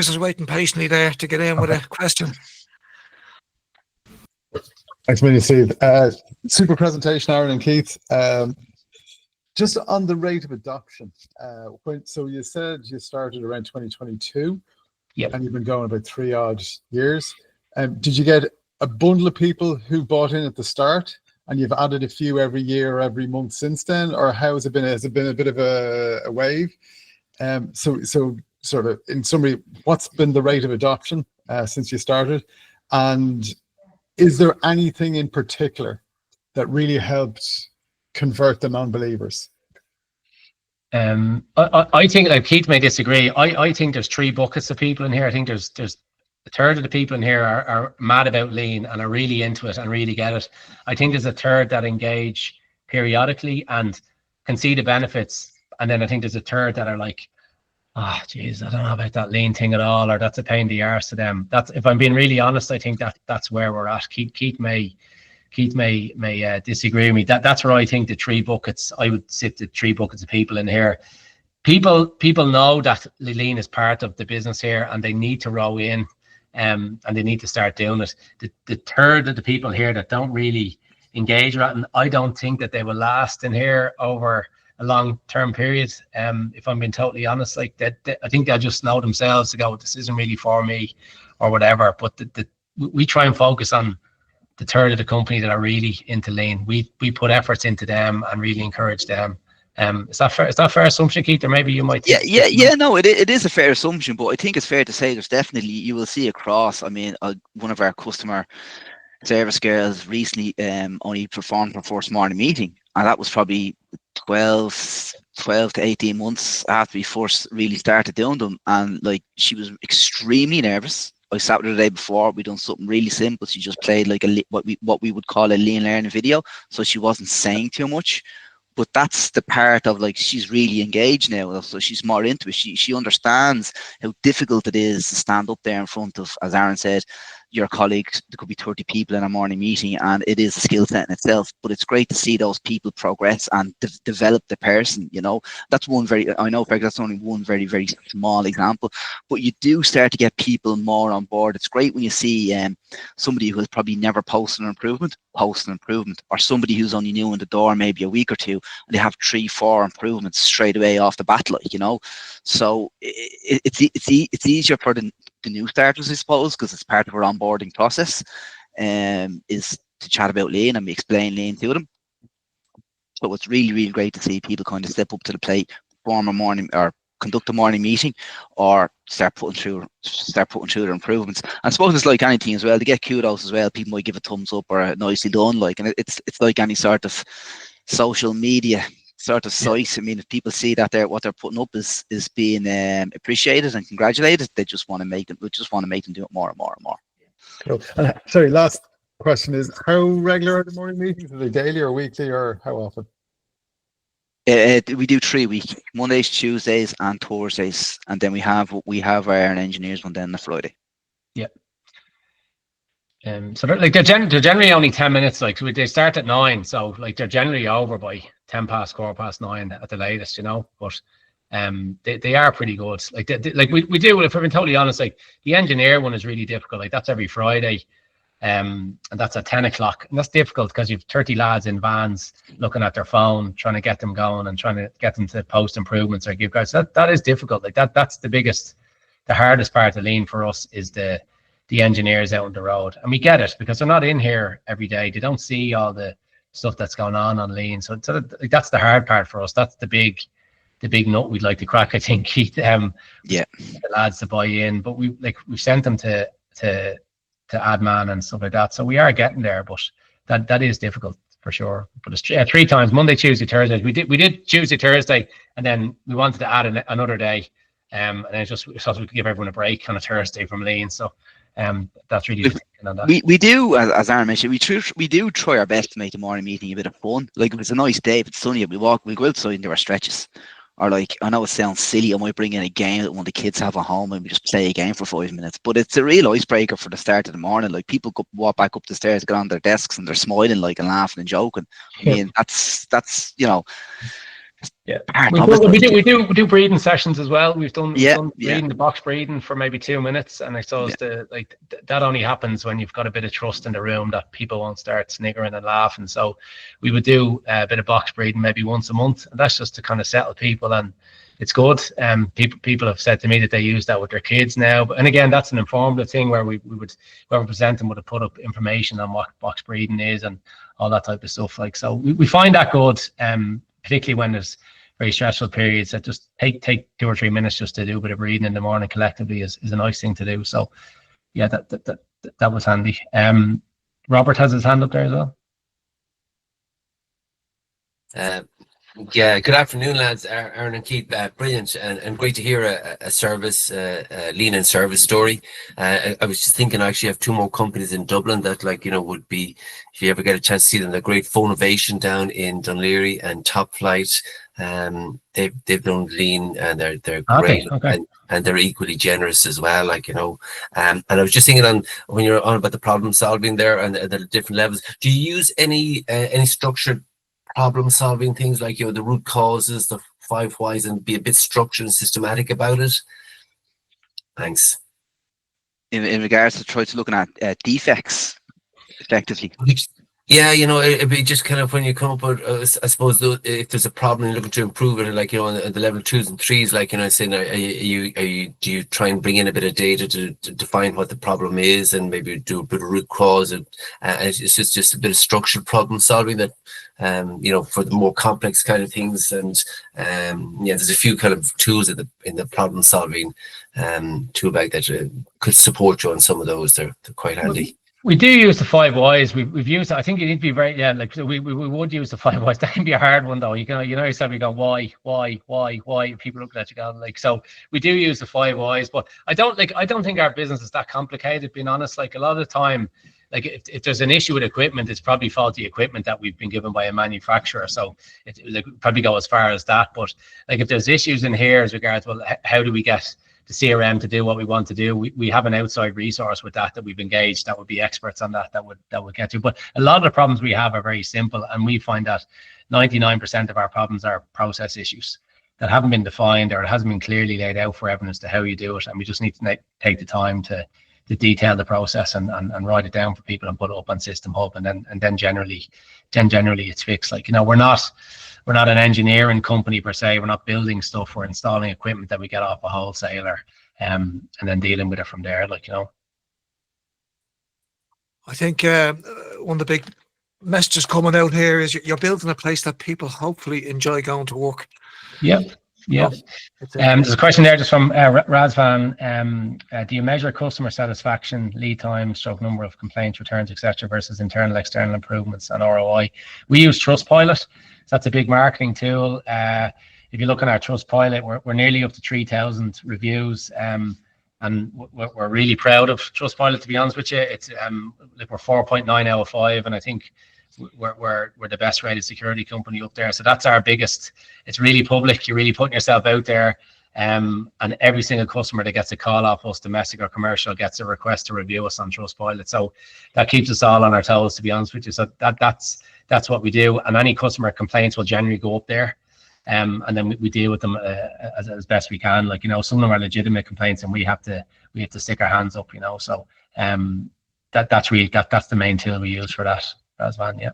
is waiting patiently there to get in with a question. Thanks, Mooney, Steve. Super presentation, Aaron and Keith. Just on the rate of adoption, so you said you started around 2022, and you've been going about 3 odd years. Did you get a bundle of people who bought in at the start, and you've added a few every year or every month since then, or how has it been? Has it been a bit of a wave? So sort of in summary, what's been the rate of adoption since you started, and is there anything in particular that really helped convert the non-believers? I think, like Keith may disagree, I think there's 3 buckets of people in here. I think there's a third of the people in here are mad about lean and are really into it and really get it. I think there's a third that engage periodically and can see the benefits, and then I think there's a third that are like, oh geez, I don't know about that lean thing at all, or that's a pain in the arse to them. That's, if I'm being really honest, I think that's where we're at. Keith may disagree with me. That's where I think the 3 buckets. I would sit the 3 buckets of people in here. People know that lean is part of the business here, and they need to row in, and they need to start doing it. The third of the people here that don't really engage with it, and I don't think that they will last in here over a long-term period. If I'm being totally honest, like that, I think they'll just know themselves to go, this isn't really for me, or whatever. But we try and focus on the third of the company that are really into lean. We put efforts into them and really encourage them. Is that fair? Is that a fair assumption, Keith? Or maybe you might. Yeah. No, it is a fair assumption, but I think it's fair to say there's definitely, you will see across. I mean, one of our customer service girls recently only performed her first morning meeting, and that was probably 12 to 18 months after we first really started doing them, and like she was extremely nervous. I sat with her the day before. We done something really simple. She just played like what we would call a lean learning video, so she wasn't saying too much. But that's the part of, like, she's really engaged now, so she's more into it. She understands how difficult it is to stand up there in front of, as Aaron said, your colleagues. There could be 30 people in a morning meeting, and it is a skill set in itself. But it's great to see those people progress and develop the person. You know, that's one I know that's only one very, very small example, but you do start to get people more on board. It's great when you see somebody who has probably never posted an improvement, or somebody who's only new in the door maybe a week or two, and they have 3-4 improvements straight away off the bat, like, you know. So it's easier for the new starters, I suppose, because it's part of our onboarding process, is to chat about lean, and we explain lean to them. So it's really, really great to see people kind of step up to the plate, form a morning or conduct a morning meeting, or start putting through their improvements. And I suppose it's like anything as well, to get kudos as well. People might give a thumbs up or a nicely done, like, and it's like any sort of social media sort of site. I mean, if people see that what they're putting up is being appreciated and congratulated, they just want to make them do it more and more and more. Cool. Sorry, last question is, how regular are the morning meetings? Are they daily or weekly, or how often? We do 3 weeks: Mondays, Tuesdays, and Thursdays, and then we have our engineers one then on the Friday. Yeah. So they're generally only 10 minutes. Like, so they start at 9, so like they're generally over by 10 past, 9 at the latest, you know. But they are pretty good. Like we do. If I'm totally honest, like the engineer one is really difficult. Like that's every Friday, and that's at 10 o'clock, and that's difficult because you've 30 lads in vans looking at their phone, trying to get them going and trying to get them to post improvements or give guys. That is difficult. Like that's the hardest part of lean for us is the engineers out on the road, and we get it because they're not in here every day. They don't see all the stuff that's going on lean. So that's the hard part for us. That's the big the big nut we'd like to crack. I think Keith, the lads to buy in, but we've sent them to Adman and stuff like that. So we are getting there, but that is difficult for sure. But it's 3 times: Monday, Tuesday, Thursday. We did Tuesday, Thursday, and then we wanted to add another day. And then we thought we could give everyone a break on a Thursday from lean. So that's really on that. We do, as Aaron mentioned, we do try our best to make the morning meeting a bit of fun. Like, if it's a nice day, if it's sunny, we go outside and do our stretches. Or, like, I know it sounds silly, I might bring in a game that one of the kids have at home and we just play a game for 5 minutes. But it's a real icebreaker for the start of the morning. Like, people walk back up the stairs, get on their desks, and they're smiling, like, and laughing and joking. I mean, that's you know. Yeah, we do breathing sessions as well. We've done breathing, the box breathing for maybe 2 minutes, and I suppose that only happens when you've got a bit of trust in the room that people won't start sniggering and laughing. So we would do a bit of box breathing maybe once a month, and that's just to kind of settle people, and it's good. People have said to me that they use that with their kids now, and again, that's an informative thing where we would, whoever present them would have put up information on what box breathing is and all that type of stuff. Like, so we find that good. Particularly when there's very stressful periods, that just take 2 or 3 minutes just to do a bit of breathing in the morning collectively is a nice thing to do. So yeah, that was handy. Robert has his hand up there as well. Yeah, good afternoon, lads. Aaron and Keith, brilliant and great to hear a service, lean and service story. I was just thinking, I actually have 2 more companies in Dublin that, like, you know, would be, if you ever get a chance to see them, they're great. Phonovation down in Dunleary and Top Flight. They've done lean and they're great. Okay. And they're equally generous as well, like, you know. And I was just thinking, on when you're on about the problem solving there and the different levels, do you use any structured problem solving things, like, you know, the root causes, the 5 whys, and be a bit structured and systematic about it? Thanks. In regards to try to looking at defects effectively. Yeah, you know, it'd be just kind of when you come up with, I suppose, if there's a problem and you're looking to improve it, like, you know, on the level 2s and 3s, like, you know, saying, do you try and bring in a bit of data to define what the problem is, and maybe do a bit of root cause, and it's just a bit of structured problem solving that, you know, for the more complex kind of things. And yeah, there's a few kind of tools in the problem solving tool bag that could support you on some of those. They're quite handy. We do use the 5 whys. We've used it. I think you need to be very, like, we would use the 5 whys. That can be a hard one though. You know yourself, you go why, people looking at you going, like, so we do use the 5 whys, but I don't think our business is that complicated, being honest. Like, a lot of the time, like, if there's an issue with equipment, it's probably faulty equipment that we've been given by a manufacturer. So it like, probably go as far as that. But like, if there's issues in here as regards, well, how do we get the CRM to do what we want to do? We have an outside resource with that we've engaged that would be experts on that would get to. But a lot of the problems we have are very simple, and we find that 99% of our problems are process issues that haven't been defined, or it hasn't been clearly laid out for everyone as to how you do it. And we just need to take the time to detail the process and write it down for people and put it up on System Hub, and then generally it's fixed. Like, you know, we're not an engineering company per se. We're not building stuff. We're installing equipment that we get off a wholesaler, and then dealing with it from there. Like, you know, I think one of the big messages coming out here is you're building a place that people hopefully enjoy going to work. Yep. There's a question there just from Razvan. Do you measure customer satisfaction, lead time, stroke number of complaints, returns, etc., versus internal, external improvements and ROI? We use Trustpilot. So that's a big marketing tool. If you look at our Trustpilot, we're nearly up to 3,000 reviews, and we're really proud of Trustpilot, to be honest with you. It's like, we're 4.9 out of 5, and I think we're the best rated security company up there. So that's our biggest. It's really public. You're really putting yourself out there, and every single customer that gets a call off us, domestic or commercial, gets a request to review us on Trustpilot. So that keeps us all on our toes, to be honest with you. So that's what we do, and any customer complaints will generally go up there, and then we deal with them as best we can. Like, you know, some of them are legitimate complaints, and we have to stick our hands up, you know. So that's the main tool we use for that. Razvan, yeah.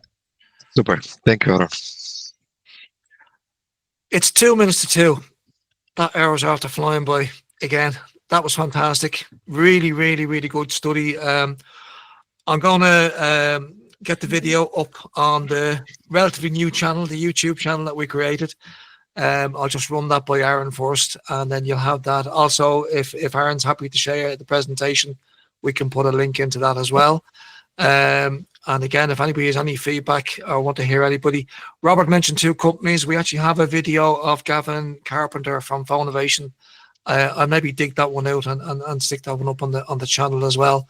Super. Thank you, Aaron. It's 2 minutes to 2. That hour's after flying by again. That was fantastic. Really, really, really good study. I'm going to get the video up on the relatively new channel, the YouTube channel that we created. I'll just run that by Aaron first, and then you'll have that. Also, if Aaron's happy to share the presentation, we can put a link into that as well. And again, if anybody has any feedback or want to hear anybody, Robert mentioned 2 companies. We actually have a video of Gavin Carpenter from Phonovation. I'll maybe dig that one out and stick that one up on the channel as well.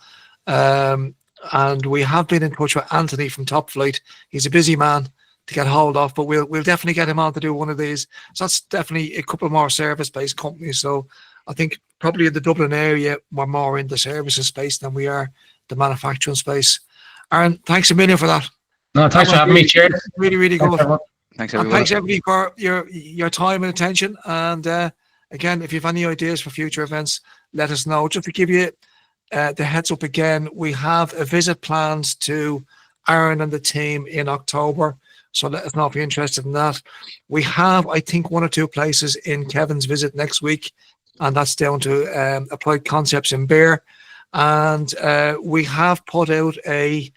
And we have been in touch with Anthony from Top Flight. He's a busy man to get hold of, but we'll definitely get him on to do one of these. So that's definitely a couple more service-based companies. So I think probably in the Dublin area, we're more in the services space than we are the manufacturing space. Aaron, thanks a million for that. No, thanks for having me. Cheers. Really, really good. Thanks, And everybody. thanks everybody for your time and attention. And again, if you have any ideas for future events, let us know. Just to give you the heads up again, we have a visit planned to Aaron and the team in October. So let us know if you're interested in that. We have, I think, 1 or 2 places in Kevin's visit next week, and that's down to Applied Concepts in Bear. And we have put out a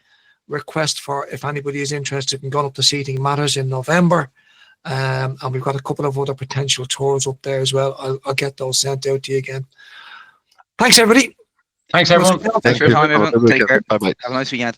request for if anybody is interested in going up to Seating Matters in November. And we've got a couple of other potential tours up there as well. I'll get those sent out to you again. Thanks, everybody. Thanks, everyone. Thanks for your time, everyone. Take care. Bye bye. Have a nice weekend.